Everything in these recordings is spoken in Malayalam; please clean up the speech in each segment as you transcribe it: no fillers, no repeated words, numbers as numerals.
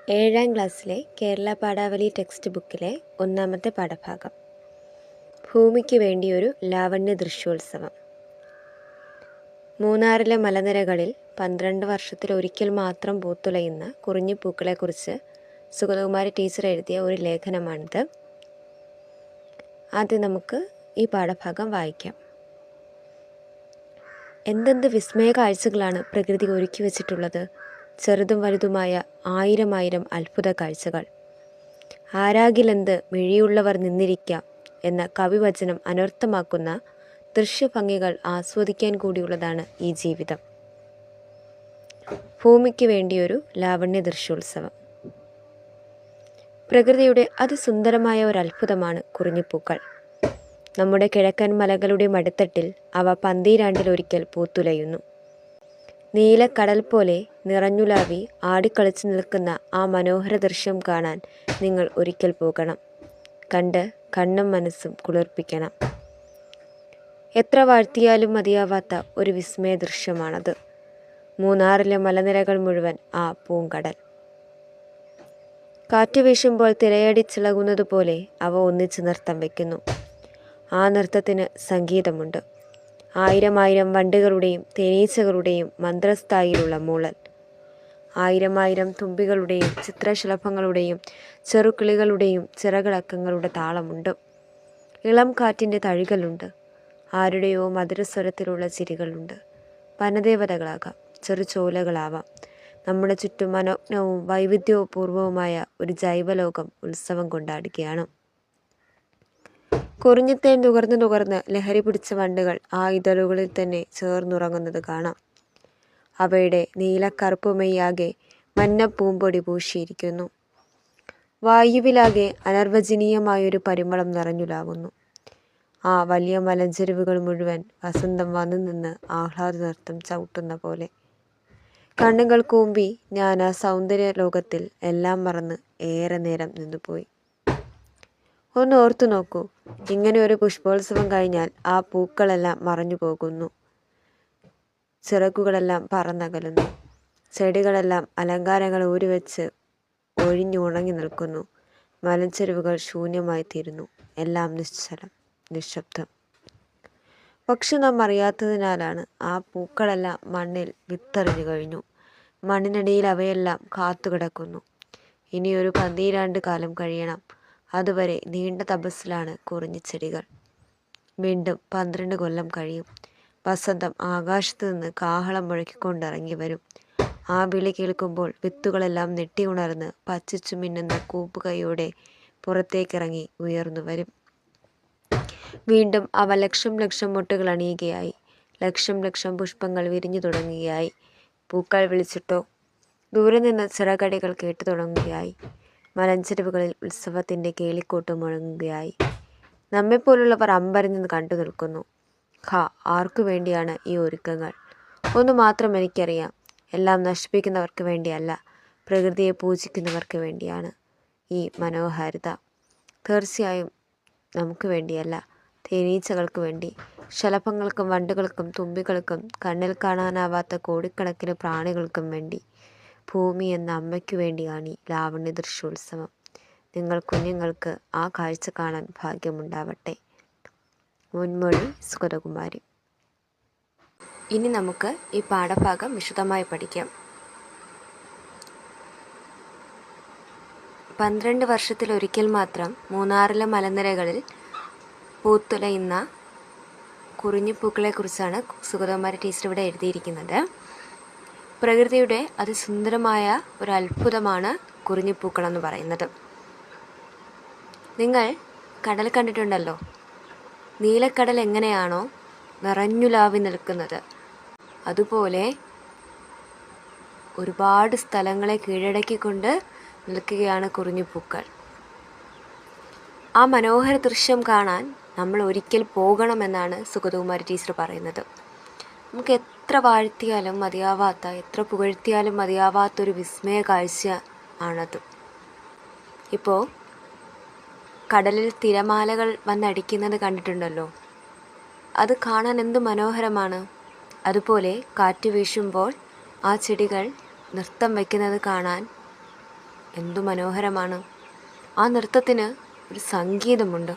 ഏഴാം ക്ലാസ്സിലെ കേരള പാഠാവലി ടെക്സ്റ്റ് ബുക്കിലെ ഒന്നാമത്തെ പാഠഭാഗം. ഭൂമിക്ക് വേണ്ടിയൊരു ലാവണ്യ ദൃശ്യോത്സവം. മൂന്നാറിലെ മലനിരകളിൽ 12 വർഷത്തിലൊരിക്കൽ മാത്രം പൂത്തുലയുന്ന കുറിഞ്ഞിപ്പൂക്കളെക്കുറിച്ച് സുഗതകുമാരി ടീച്ചർ എഴുതിയ ഒരു ലേഖനമാണിത്. ആദ്യം നമുക്ക് ഈ പാഠഭാഗം വായിക്കാം. എന്തെന്ത് വിസ്മയ കാഴ്ചകളാണ് പ്രകൃതി ഒരുക്കി വച്ചിട്ടുള്ളത്! ചെറുതും വലുതുമായ ആയിരം അത്ഭുത കാഴ്ചകൾ. ആരാകിലെന്ത് മിഴിയുള്ളവർ നിന്നിരിക്കാം എന്ന കവിവചനം അനർത്ഥമാക്കുന്ന ദൃശ്യഭംഗികൾ ആസ്വദിക്കാൻ കൂടിയുള്ളതാണ് ഈ ജീവിതം. ഭൂമിക്ക് വേണ്ടിയൊരു ലാവണ്യ ദൃശ്യോത്സവം. പ്രകൃതിയുടെ അതിസുന്ദരമായ ഒരു അത്ഭുതമാണ് കുറിഞ്ഞിപ്പൂക്കൾ. നമ്മുടെ കിഴക്കൻ മലകളുടെ മടിത്തട്ടിൽ അവ പന്തീരാണ്ടിലൊരിക്കൽ പൂത്തുലയുന്നു. നീലക്കടൽ പോലെ നിറഞ്ഞുലാവി ആടിക്കളിച്ചു നിൽക്കുന്ന ആ മനോഹര ദൃശ്യം കാണാൻ നിങ്ങൾ ഒരിക്കൽ പോകണം. കണ്ട് കണ്ണും മനസ്സും കുളിർപ്പിക്കണം. എത്ര വാഴ്ത്തിയാലും മതിയാവാത്ത ഒരു വിസ്മയ ദൃശ്യമാണത്. മൂന്നാറിലെ മലനിരകൾ മുഴുവൻ ആ പൂങ്കടൽ. കാറ്റ് വീശുമ്പോൾ തിരയടിച്ചിളകുന്നത് പോലെ അവ ഒന്നിച്ച് നൃത്തം വയ്ക്കുന്നു. ആ നൃത്തത്തിന് സംഗീതമുണ്ട്. ആയിരം വണ്ടുകളുടെയും തേനീച്ചകളുടെയും മന്ത്രസ്ഥായിലുള്ള മൂളൽ. ആയിരം തുമ്പികളുടെയും ചിത്രശലഭങ്ങളുടെയും ചെറുകിളികളുടെയും ചിറകിളക്കങ്ങളുടെ താളമുണ്ട്. ഇളം കാറ്റിൻ്റെ തഴികളുണ്ട്. ആരുടെയോ മധുരസ്വരത്തിലുള്ള ചിരികളുണ്ട്. വനദേവതകളാകാം, ചെറുചോലകളാവാം. നമ്മുടെ ചുറ്റും മനോജ്ഞവും വൈവിധ്യപൂർവവുമായ ഒരു ജൈവലോകം ഉത്സവം കൊണ്ടാടുകയാണ്. കുറിഞ്ഞിത്തേൻ നുകർന്ന് ലഹരി പിടിച്ച വണ്ടുകൾ ആ ഇതളുകളിൽ തന്നെ ചേർന്നുറങ്ങുന്നത് കാണാം. അവയുടെ നീലക്കറുപ്പുമയാകെ മഞ്ഞപ്പൂമ്പൊടി പൂശിയിരിക്കുന്നു. വായുവിലാകെ അനർവചനീയമായൊരു പരിമളം നിറഞ്ഞുലാവുന്നു. ആ വലിയ മലഞ്ചെരുവുകൾ മുഴുവൻ വസന്തം വന്നു നിന്ന് ആഹ്ലാദ നൃത്തം ചവിട്ടുന്ന പോലെ. കണ്ണുകൾ കൂമ്പി ഞാൻ ആ സൗന്ദര്യ ലോകത്തിൽ എല്ലാം മറന്ന് ഏറെ നേരം നിന്നുപോയി. ഒന്ന് ഓർത്തു നോക്കൂ, ഇങ്ങനെ ഒരു പുഷ്പോത്സവം കഴിഞ്ഞാൽ ആ പൂക്കളെല്ലാം മറഞ്ഞു പോകുന്നു. ചിറകുകളെല്ലാം പറന്നകലുന്നു. ചെടികളെല്ലാം അലങ്കാരങ്ങൾ ഊരിവെച്ച് ഒഴിഞ്ഞുണങ്ങി നിൽക്കുന്നു. മലഞ്ചെരുവുകൾ ശൂന്യമായി തീരുന്നു. എല്ലാം നിശ്ചലം, നിശബ്ദം. പക്ഷെ നാം അറിയാത്തതിനാലാണ് ആ പൂക്കളെല്ലാം മണ്ണിൽ വിത്തെറിഞ്ഞു കഴിഞ്ഞു. മണ്ണിനടിയിൽ അവയെല്ലാം കാത്തുകിടക്കുന്നു. ഇനിയൊരു 12 കാലം കഴിയണം. അതുവരെ നീണ്ട തപസ്സിലാണ് കുറിഞ്ഞിച്ചെടികൾ. വീണ്ടും 12 കൊല്ലം കഴിയും. വസന്തം ആകാശത്ത് നിന്ന് കാഹളം മുഴക്കിക്കൊണ്ടിറങ്ങി വരും. ആ വിളി കേൾക്കുമ്പോൾ വിത്തുകളെല്ലാം നെട്ടിയുണർന്ന് പച്ചിച്ചു മിന്നുന്ന കൂപ്പുകൈയോടെ പുറത്തേക്കിറങ്ങി ഉയർന്നു വരും. വീണ്ടും അവ ലക്ഷം മുട്ടുകൾ അണിയുകയായി. ലക്ഷം പുഷ്പങ്ങൾ വിരിഞ്ഞു തുടങ്ങുകയായി. പൂക്കൾ വിളിച്ചിട്ടോ ദൂരെ നിന്ന് ചിറകടികൾ കേട്ടു തുടങ്ങുകയായി. മലഞ്ചെരുവുകളിൽ ഉത്സവത്തിൻ്റെ കേളിക്കോട്ട് മുഴങ്ങുകയായി. നമ്മെപ്പോലുള്ളവർ അമ്പരന്ന് കണ്ടു നിൽക്കുന്നു. ആർക്കു വേണ്ടിയാണ് ഈ ഒരുക്കങ്ങൾ? ഒന്നു മാത്രം എനിക്കറിയാം, എല്ലാം നശിപ്പിക്കുന്നവർക്ക് വേണ്ടിയല്ല, പ്രകൃതിയെ പൂജിക്കുന്നവർക്ക് വേണ്ടിയാണ് ഈ മനോഹാരിത. തീർച്ചയായും നമുക്ക് വേണ്ടിയല്ല, തേനീച്ചകൾക്ക് വേണ്ടി, ശലഭങ്ങൾക്കും വണ്ടുകൾക്കും തുമ്പികൾക്കും കണ്ണിൽ കാണാനാവാത്ത കോടിക്കണക്കിന് പ്രാണികൾക്കും വേണ്ടി. ഭൂമി എന്ന അമ്മയ്ക്കു വേണ്ടിയാണ് ഈ ലാവണ്യ ദൃശ്യോത്സവം. നിങ്ങൾ കുഞ്ഞുങ്ങൾക്ക് ആ കാഴ്ച കാണാൻ ഭാഗ്യമുണ്ടാവട്ടെ. മുൻമൊഴി സുഗതകുമാരി. ഇനി നമുക്ക് ഈ പാഠഭാഗം വിശദമായി പഠിക്കാം. 12 വർഷത്തിലൊരിക്കൽ മാത്രം മൂന്നാറിലെ മലനിരകളിൽ പൂത്തുലയുന്ന കുറിഞ്ഞിപ്പൂക്കളെക്കുറിച്ചാണ് സുഗതകുമാരി ടീച്ചർ ഇവിടെ എഴുതിയിരിക്കുന്നത്. പ്രകൃതിയുടെ അതിസുന്ദരമായ ഒരു അത്ഭുതമാണ് കുറിഞ്ഞിപ്പൂക്കളെന്ന് പറയുന്നത്. നിങ്ങൾ കടൽ കണ്ടിട്ടുണ്ടല്ലോ. നീലക്കടൽ എങ്ങനെയാണോ നിറഞ്ഞുലാവി നിൽക്കുന്നത്, അതുപോലെ ഒരുപാട് സ്ഥലങ്ങളെ കീഴടക്കിക്കൊണ്ട് നിൽക്കുകയാണ് കുറിഞ്ഞിപ്പൂക്കൾ. ആ മനോഹര ദൃശ്യം കാണാൻ നമ്മൾ ഒരിക്കൽ പോകണമെന്നാണ് സുഗതകുമാരി ടീച്ചർ പറയുന്നത്. നമുക്ക് എത്ര വാഴ്ത്തിയാലും മതിയാവാത്ത, എത്ര പുകഴ്ത്തിയാലും മതിയാവാത്തൊരു വിസ്മയ കാഴ്ച ആണത്. ഇപ്പോൾ കടലിൽ തിരമാലകൾ വന്നടിക്കുന്നത് കണ്ടിട്ടുണ്ടല്ലോ. അത് കാണാൻ എന്ത് മനോഹരമാണ്. അതുപോലെ കാറ്റ് വീശുമ്പോൾ ആ ചെടികൾ നൃത്തം വയ്ക്കുന്നത് കാണാൻ എന്തു മനോഹരമാണ്! ആ നൃത്തത്തിന് ഒരു സംഗീതമുണ്ട്.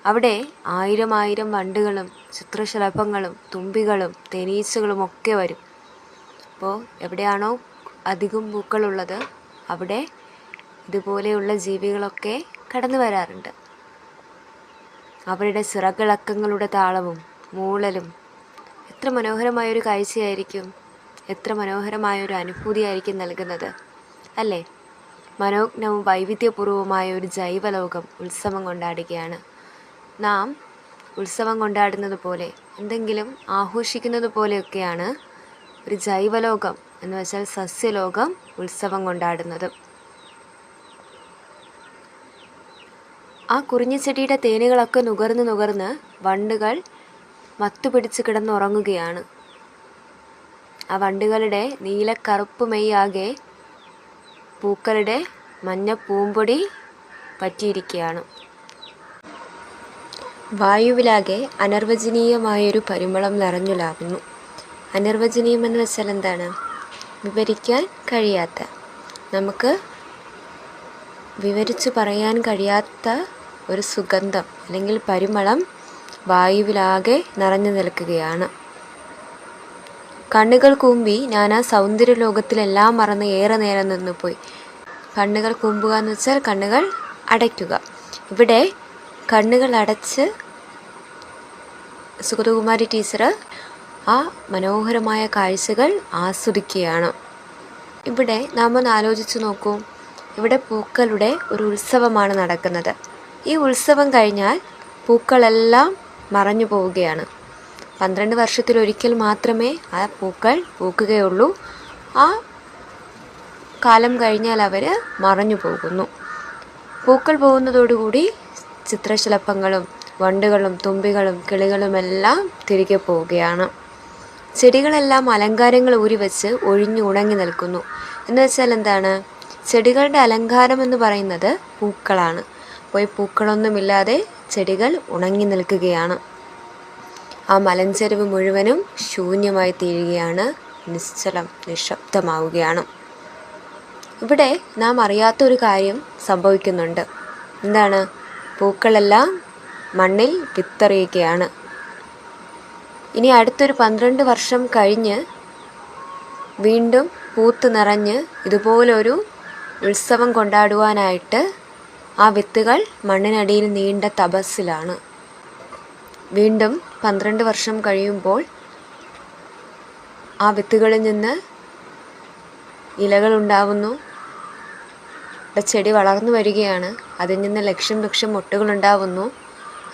അവിടെ ആയിരം ആയിരം വണ്ടുകളും ചിത്രശലഭങ്ങളും തുമ്പികളും തേനീച്ചകളും ഒക്കെ വരും. അപ്പോൾ എവിടെയാണോ അധികം പൂക്കളുള്ളത് അവിടെ ഇതുപോലെയുള്ള ജീവികളൊക്കെ കടന്നു വരാറുണ്ട്. അവരുടെ ചിറകിളക്കങ്ങളുടെ താളവും മൂളലും എത്ര മനോഹരമായൊരു കാഴ്ചയായിരിക്കും, എത്ര മനോഹരമായൊരു അനുഭൂതിയായിരിക്കും നൽകുന്നത് അല്ലേ? മനോജ്ഞവും വൈവിധ്യപൂർവമായ ഒരു ജൈവലോകം ഉത്സവം കൊണ്ടാടുകയാണ്. നാം ഉത്സവം കൊണ്ടാടുന്നത് പോലെ, എന്തെങ്കിലും ആഘോഷിക്കുന്നത് പോലെയൊക്കെയാണ് ഒരു ജൈവലോകം എന്ന് വെച്ചാൽ സസ്യലോകം ഉത്സവം കൊണ്ടാടുന്നത്. ആ കുറിഞ്ഞിച്ചെടിയുടെ തേനുകളൊക്കെ നുകർന്ന് വണ്ടുകൾ മത്തുപിടിച്ച് കിടന്നുറങ്ങുകയാണ്. ആ വണ്ടുകളുടെ നീലക്കറുപ്പ് മെയ്യാകെ പൂക്കളുടെ മഞ്ഞ പൂമ്പൊടി പറ്റിയിരിക്കുകയാണ്. വായുവിലാകെ അനിർവചനീയമായൊരു പരിമളം നിറഞ്ഞു ലാവുന്നു. അനിർവചനീയം എന്ന് വെച്ചാൽ എന്താണ്? വിവരിക്കാൻ കഴിയാത്ത, നമുക്ക് വിവരിച്ചു പറയാൻ കഴിയാത്ത ഒരു സുഗന്ധം അല്ലെങ്കിൽ പരിമളം വായുവിലാകെ നിറഞ്ഞു നിൽക്കുകയാണ്. കണ്ണുകൾ കൂമ്പി ഞാൻ ആ സൗന്ദര്യലോകത്തിലെല്ലാം മറന്ന് ഏറെ നേരം നിന്നുപോയി. കണ്ണുകൾ കൂമ്പുക എന്ന് വെച്ചാൽ കണ്ണുകൾ അടയ്ക്കുക. ഇവിടെ കണ്ണുകൾ അടച്ച് സുഗതകുമാരി ടീച്ചർ ആ മനോഹരമായ കാഴ്ചകൾ ആസ്വദിക്കുകയാണ്. ഇവിടെ നാം ഒന്ന് ആലോചിച്ച് നോക്കൂ. ഇവിടെ പൂക്കളുടെ ഒരു ഉത്സവമാണ് നടക്കുന്നത്. ഈ ഉത്സവം കഴിഞ്ഞാൽ പൂക്കളെല്ലാം മറഞ്ഞു പോവുകയാണ്. 12 വർഷത്തിലൊരിക്കൽ മാത്രമേ ആ പൂക്കൾ പൂക്കുകയുള്ളൂ. ആ കാലം കഴിഞ്ഞാൽ അവർ മറഞ്ഞു പോകുന്നു. പൂക്കൾ പോകുന്നതോടുകൂടി ചിത്രശലഭങ്ങളും വണ്ടുകളും തുമ്പികളും കിളികളുമെല്ലാം തിരികെ പോവുകയാണ്. ചെടികളെല്ലാം അലങ്കാരങ്ങൾ ഊരിവെച്ച് ഒഴിഞ്ഞു ഉണങ്ങി നിൽക്കുന്നു. എന്ന് വെച്ചാൽ എന്താണ്? ചെടികളുടെ അലങ്കാരം എന്ന് പറയുന്നത് പൂക്കളാണ്. അപ്പോൾ ഈ പൂക്കളൊന്നുമില്ലാതെ ചെടികൾ ഉണങ്ങി നിൽക്കുകയാണ്. ആ മലഞ്ചെരുവ് മുഴുവനും ശൂന്യമായി തീരുകയാണ്, നിശ്ചലം നിശബ്ദമാവുകയാണ്. ഇവിടെ നാം അറിയാത്തൊരു കാര്യം സംഭവിക്കുന്നുണ്ട്. എന്താണ്? പൂക്കളെല്ലാം മണ്ണിൽ വിത്തെറിയുകയാണ്. ഇനി അടുത്തൊരു 12 വർഷം കഴിഞ്ഞ് വീണ്ടും പൂത്ത് നിറഞ്ഞ് ഇതുപോലൊരു ഉത്സവം കൊണ്ടാടുവാനായിട്ട് ആ വിത്തുകൾ മണ്ണിനടിയിൽ നീണ്ട തപസ്സിലാണ്. വീണ്ടും 12 വർഷം കഴിയുമ്പോൾ ആ വിത്തുകളിൽ നിന്ന് ഇലകളുണ്ടാവുന്നു. ചെടി വളർന്നു വരികയാണ്. അതിൽ നിന്ന് ലക്ഷം ലക്ഷം മൊട്ടുകളുണ്ടാവുന്നു.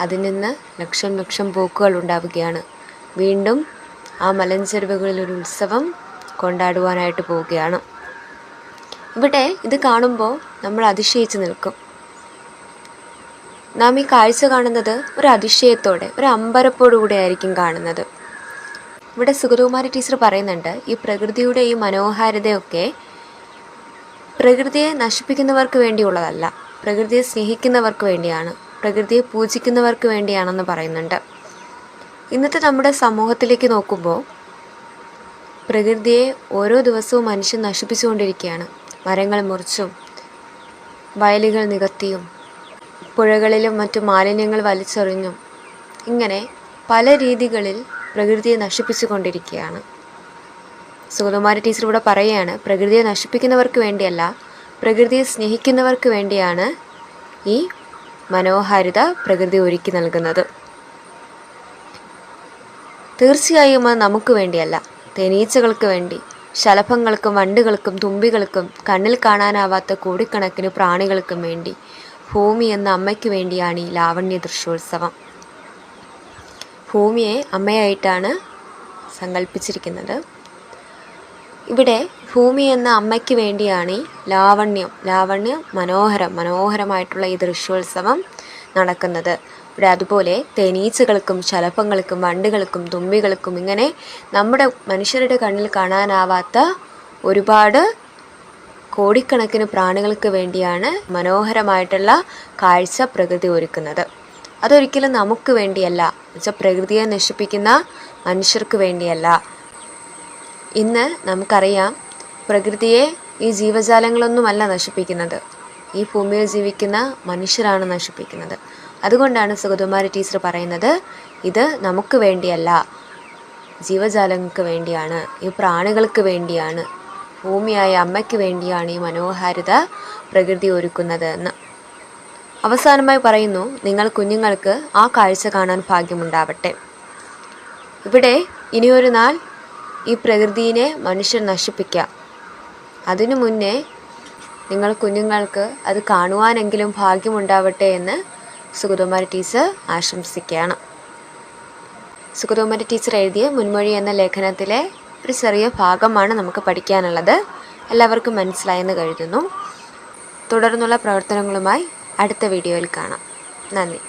അതിൽ നിന്ന് ലക്ഷം ലക്ഷം പൂക്കൾ ഉണ്ടാവുകയാണ്. വീണ്ടും ആ മലഞ്ചെരുവുകളിൽ ഒരു ഉത്സവം കൊണ്ടാടുവാനായിട്ട് പോവുകയാണ്. ഇവിടെ ഇത് കാണുമ്പോൾ നമ്മൾ അതിശയിച്ച് നിൽക്കും. നാം ഈ കാഴ്ച കാണുന്നത് ഒരു അതിശയത്തോടെ, ഒരു അമ്പരപ്പോടുകൂടെ ആയിരിക്കും കാണുന്നത്. ഇവിടെ സുഗതകുമാരി ടീച്ചർ പറയുന്നുണ്ട്, ഈ പ്രകൃതിയുടെ ഈ മനോഹാരിതയൊക്കെ പ്രകൃതിയെ നശിപ്പിക്കുന്നവർക്ക് വേണ്ടിയുള്ളതല്ല, പ്രകൃതിയെ സ്നേഹിക്കുന്നവർക്ക് വേണ്ടിയാണ്, പ്രകൃതിയെ പൂജിക്കുന്നവർക്ക് വേണ്ടിയാണെന്ന് പറയുന്നുണ്ട്. ഇന്നത്തെ നമ്മുടെ സമൂഹത്തിലേക്ക് നോക്കുമ്പോൾ പ്രകൃതിയെ ഓരോ ദിവസവും മനുഷ്യൻ നശിപ്പിച്ചുകൊണ്ടിരിക്കുകയാണ്. മരങ്ങൾ മുറിച്ചും വയലുകൾ നികത്തിയും പുഴകളിലും മറ്റു മാലിന്യങ്ങൾ വലിച്ചെറിഞ്ഞും ഇങ്ങനെ പല രീതികളിൽ പ്രകൃതിയെ നശിപ്പിച്ചു കൊണ്ടിരിക്കുകയാണ്. സുഗതകുമാരി ടീച്ചർ ഇവിടെ പറയുകയാണ്, പ്രകൃതിയെ നശിപ്പിക്കുന്നവർക്ക് വേണ്ടിയല്ല, പ്രകൃതിയെ സ്നേഹിക്കുന്നവർക്ക് വേണ്ടിയാണ് ഈ മനോഹാരിത പ്രകൃതി ഒരുക്കി നൽകുന്നത്. തീർച്ചയായും അത് നമുക്ക് വേണ്ടിയല്ല, തേനീച്ചകൾക്ക് വേണ്ടി, ശലഭങ്ങൾക്കും വണ്ടുകൾക്കും തുമ്പികൾക്കും കണ്ണിൽ കാണാനാവാത്ത കോടിക്കണക്കിന് പ്രാണികൾക്കും വേണ്ടി, ഭൂമി എന്ന അമ്മയ്ക്ക് വേണ്ടിയാണ് ഈ ലാവണ്യ ദൃശ്യോത്സവം. ഭൂമിയെ അമ്മയായിട്ടാണ് സങ്കല്പിച്ചിരിക്കുന്നത്. ഇവിടെ ഭൂമി എന്ന അമ്മയ്ക്ക് വേണ്ടിയാണ് ഈ ലാവണ്യം മനോഹരമായിട്ടുള്ള ഈ ദൃശ്യോത്സവം നടക്കുന്നത്. ഇവിടെ അതുപോലെ തേനീച്ചകൾക്കും ശലഭങ്ങൾക്കും വണ്ടുകൾക്കും തുമ്പികൾക്കും ഇങ്ങനെ നമ്മുടെ മനുഷ്യരുടെ കണ്ണിൽ കാണാനാവാത്ത ഒരുപാട് കോടിക്കണക്കിന് പ്രാണികൾക്ക് വേണ്ടിയാണ് മനോഹരമായിട്ടുള്ള കാഴ്ച പ്രകൃതി ഒരുക്കുന്നത്. അതൊരിക്കലും നമുക്ക് വേണ്ടിയല്ല, എന്നുവെച്ചാൽ പ്രകൃതിയെ നശിപ്പിക്കുന്ന മനുഷ്യർക്ക് വേണ്ടിയല്ല. ഇന്ന് നമുക്കറിയാം, പ്രകൃതിയെ ഈ ജീവജാലങ്ങളൊന്നുമല്ല നശിപ്പിക്കുന്നത്, ഈ ഭൂമിയിൽ ജീവിക്കുന്ന മനുഷ്യരാണ് നശിപ്പിക്കുന്നത്. അതുകൊണ്ടാണ് സുഗതകുമാരി ടീച്ചർ പറയുന്നത്, ഇത് നമുക്ക് വേണ്ടിയല്ല, ജീവജാലങ്ങൾക്ക് വേണ്ടിയാണ്, ഈ പ്രാണികൾക്ക് വേണ്ടിയാണ്, ഭൂമിയായ അമ്മയ്ക്ക് വേണ്ടിയാണ് ഈ മനോഹാരിത പ്രകൃതി ഒരുക്കുന്നത് എന്ന്. അവസാനമായി പറയുന്നു, നിങ്ങൾ കുഞ്ഞുങ്ങൾക്ക് ആ കാഴ്ച കാണാൻ ഭാഗ്യമുണ്ടാവട്ടെ. ഇവിടെ ഇനിയൊരു നാൾ ഈ പ്രകൃതിയെ മനുഷ്യർ നശിപ്പിക്കാം. അതിനു മുന്നേ നിങ്ങൾ കുഞ്ഞുങ്ങൾക്ക് അത് കാണുവാനെങ്കിലും ഭാഗ്യമുണ്ടാവട്ടെ എന്ന് സുഗതകുമാരി ടീച്ചർ ആശംസിക്കുകയാണ്. സുഗതകുമാരി ടീച്ചർ എഴുതിയ മുൻമൊഴി എന്ന ലേഖനത്തിലെ ഒരു ചെറിയ ഭാഗമാണ് നമുക്ക് പഠിക്കാനുള്ളത്. എല്ലാവർക്കും മനസ്സിലായെന്ന് കരുതുന്നു. തുടർന്നുള്ള പ്രവർത്തനങ്ങളുമായി അടുത്ത വീഡിയോയിൽ കാണാം. നന്ദി.